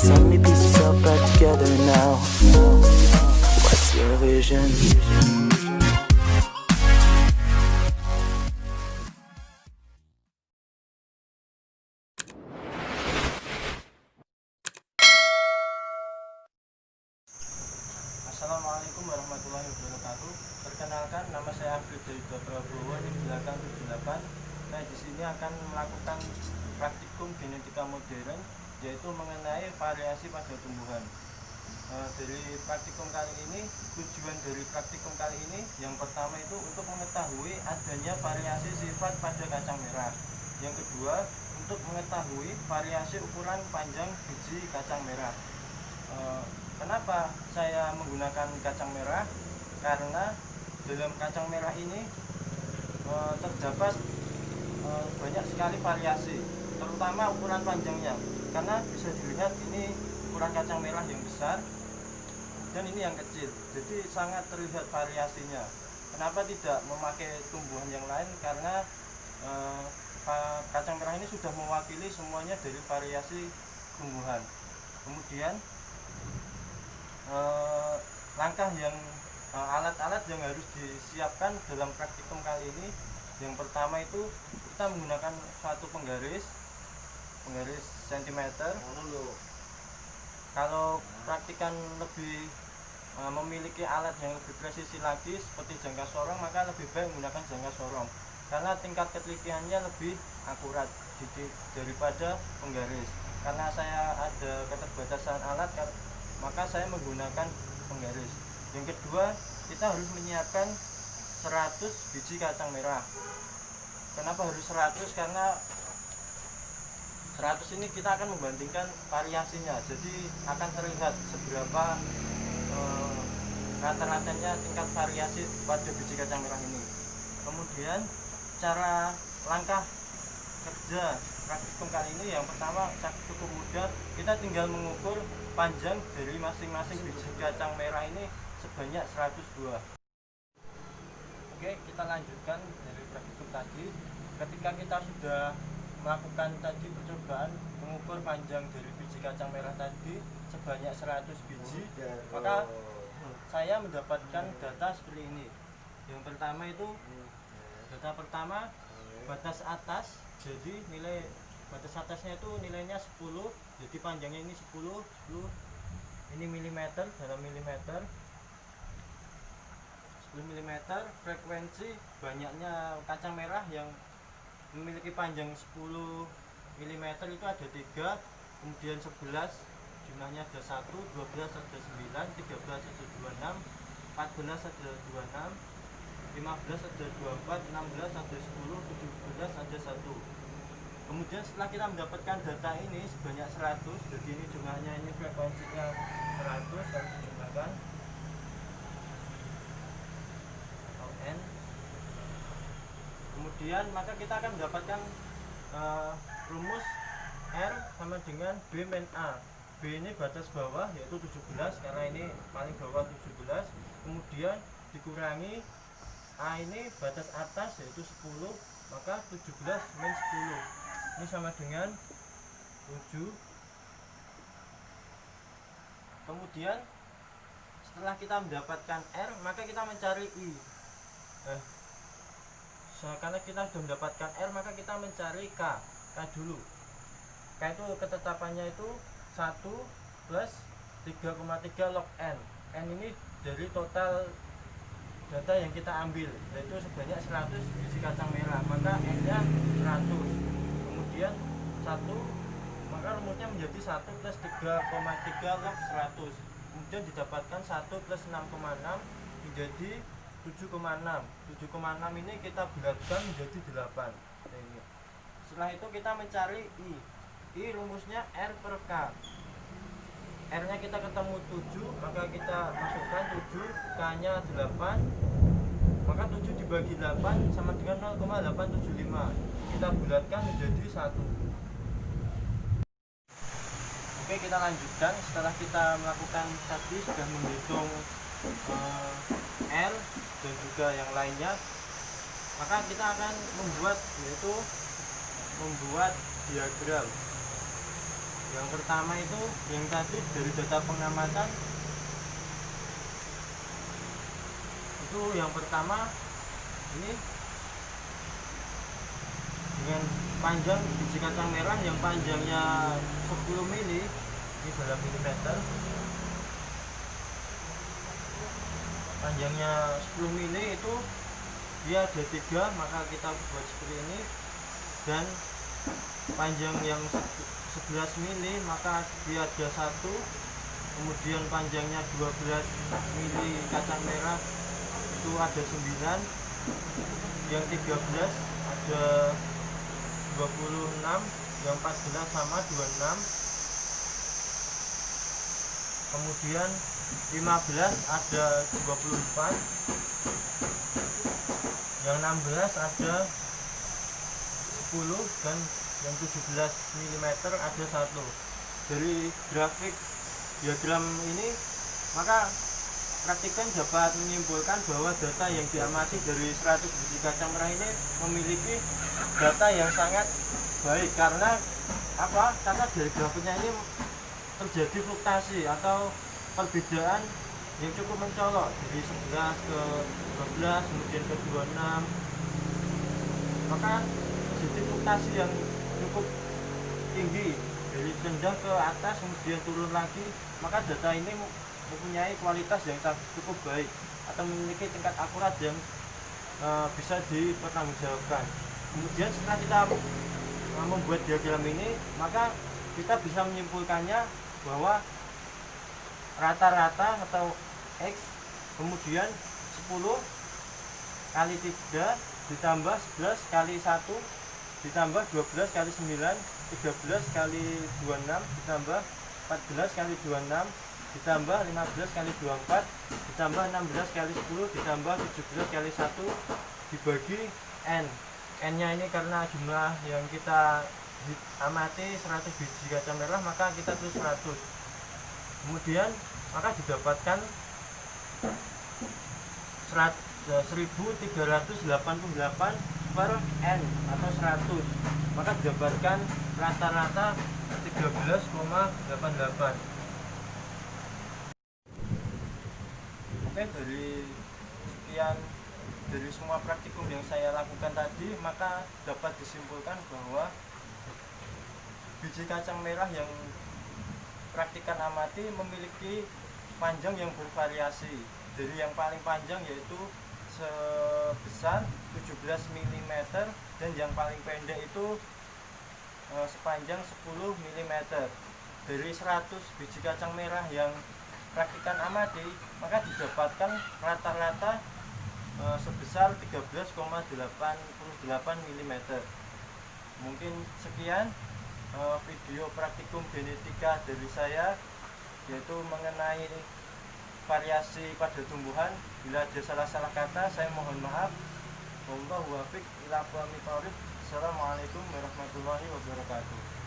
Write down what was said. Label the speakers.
Speaker 1: Let me piece yourself back together now. What's your vision?
Speaker 2: Assalamualaikum warahmatullahi wabarakatuh. Perkenalkan, nama saya Afri dari Prabowo, di belakang 78. Nah, di sini akan melakukan praktikum genetika modern, yaitu mengenai variasi pada tumbuhan. Dari praktikum kali ini, tujuan dari praktikum kali ini yang pertama itu untuk mengetahui adanya variasi sifat pada kacang merah. Yang kedua, untuk mengetahui variasi ukuran panjang biji kacang merah. Kenapa saya menggunakan kacang merah? Karena dalam kacang merah ini terdapat banyak sekali variasi, terutama ukuran panjangnya. Karena bisa dilihat ini ukuran kacang merah yang besar dan ini yang kecil, jadi sangat terlihat variasinya. Kenapa tidak memakai tumbuhan yang lain? Karena kacang merah ini sudah mewakili semuanya dari variasi tumbuhan. Kemudian langkah yang alat-alat yang harus disiapkan dalam praktikum kali ini, yang pertama itu kita menggunakan suatu penggaris sentimeter. Kalau praktikan lebih memiliki alat yang lebih presisi lagi seperti jangka sorong, maka lebih baik menggunakan jangka sorong karena tingkat ketelitiannya lebih akurat daripada penggaris. Karena saya ada keterbatasan alat, maka saya menggunakan penggaris. Yang kedua, kita harus menyiapkan 100 biji kacang merah. Kenapa harus 100? Karena 100 ini kita akan membandingkan variasinya, jadi akan terlihat seberapa rata-ratanya tingkat variasi pada biji kacang merah ini. Kemudian cara langkah kerja praktikum kali ini, yang pertama cukup mudah, kita tinggal mengukur panjang dari masing-masing biji kacang merah ini sebanyak 100 buah. Oke, kita lanjutkan dari praktikum tadi. Ketika kita sudah melakukan tadi percobaan mengukur panjang dari biji kacang merah tadi sebanyak 100 biji, maka saya mendapatkan data seperti ini. Yang pertama itu data pertama, batas atas. Jadi nilai batas atasnya itu nilainya 10, jadi panjangnya ini 10 ini milimeter, dalam milimeter 10 mm. Frekuensi banyaknya kacang merah yang memiliki panjang 10 mm itu ada 3, kemudian 11 jumlahnya ada 1, 12 ada 9, 13 ada 26, 14 ada 26, 15 ada 24, 16 ada 10, 17 ada 1. Kemudian setelah kita mendapatkan data ini sebanyak 100, jadi ini jumlahnya, ini frekuensinya 100, harus dijumlahkan atau N. Kemudian maka kita akan mendapatkan rumus R sama dengan B min A. B ini batas bawah yaitu 17, karena ini paling bawah 17. Kemudian dikurangi A ini batas atas yaitu 10, maka 17 min 10 ini sama dengan 7. Kemudian setelah kita mendapatkan R, maka kita mencari I. Karena kita sudah mendapatkan R, maka kita mencari K dulu. K itu ketetapannya itu 1 plus 3,3 log N. N ini dari total data yang kita ambil, yaitu sebanyak 100 biji kacang merah, maka N nya 100. Kemudian 1, maka rumusnya menjadi 1 plus 3,3 log 100. Kemudian didapatkan 1 plus 6,6 menjadi 7,6. 7,6 ini kita bulatkan menjadi 8. Setelah itu kita mencari I. I rumusnya R per K. R nya kita ketemu 7, maka kita masukkan 7, K nya 8, maka 7 dibagi 8 sama dengan 0,875. Kita bulatkan menjadi 1. Oke, kita lanjutkan. Setelah kita melakukan tadi, sudah menghitung R dan juga yang lainnya, maka kita akan membuat, yaitu membuat diagram. Yang pertama itu yang tadi dari data pengamatan itu yang pertama ini dengan panjang biji kacang merah yang panjangnya 10 mili ini dalam milimeter, panjangnya 10 mili itu dia ada 3, maka kita buat seperti ini. Dan panjang yang 11 mili maka dia ada 1, kemudian panjangnya 12 mili kacang merah itu ada 9, yang 13 ada 26, yang 14 sama 26, kemudian 15 ada 24, yang 16 ada 10, dan yang 17 mm ada 1. Dari grafik diagram ini maka praktikum dapat menyimpulkan bahwa data yang diamati dari 100 biji kacang merah ini memiliki data yang sangat baik. Karena apa? Karena dari grafiknya ini terjadi fluktuasi atau perbedaan yang cukup mencolok dari 11 ke 12, kemudian ke 26, maka terjadi fluktuasi yang cukup tinggi dari rendah ke atas kemudian turun lagi. Maka data ini mempunyai kualitas yang cukup baik atau memiliki tingkat akurat yang bisa dipertanggungjawabkan. Kemudian setelah kita membuat diagram ini, maka kita bisa menyimpulkannya bahwa rata-rata atau X kemudian 10 kali 3 ditambah 11 kali 1 ditambah 12 kali 9, 13 kali 26 ditambah 14 kali 26 ditambah 15 kali 24 ditambah 16 kali 10 ditambah 17 kali 1 dibagi N. N nya ini karena jumlah yang kita amati 100 biji kacang merah, maka kita tulis 100. Kemudian maka didapatkan 1388 per N atau 100, maka didapatkan rata-rata 13,88. Oke, dari semua praktikum yang saya lakukan tadi, maka dapat disimpulkan bahwa biji kacang merah yang praktikan amati memiliki panjang yang bervariasi. Dari yang paling panjang yaitu sebesar 17 mm dan yang paling pendek itu sepanjang 10 mm. Dari 100 biji kacang merah yang praktikan amati, maka didapatkan rata-rata sebesar 13,88 mm. Mungkin sekian video praktikum genetika dari saya, yaitu mengenai variasi pada tumbuhan. Bila ada salah-salah kata, saya mohon maaf. Wallahu a'lam bishawab. Assalamualaikum warahmatullahi wabarakatuh.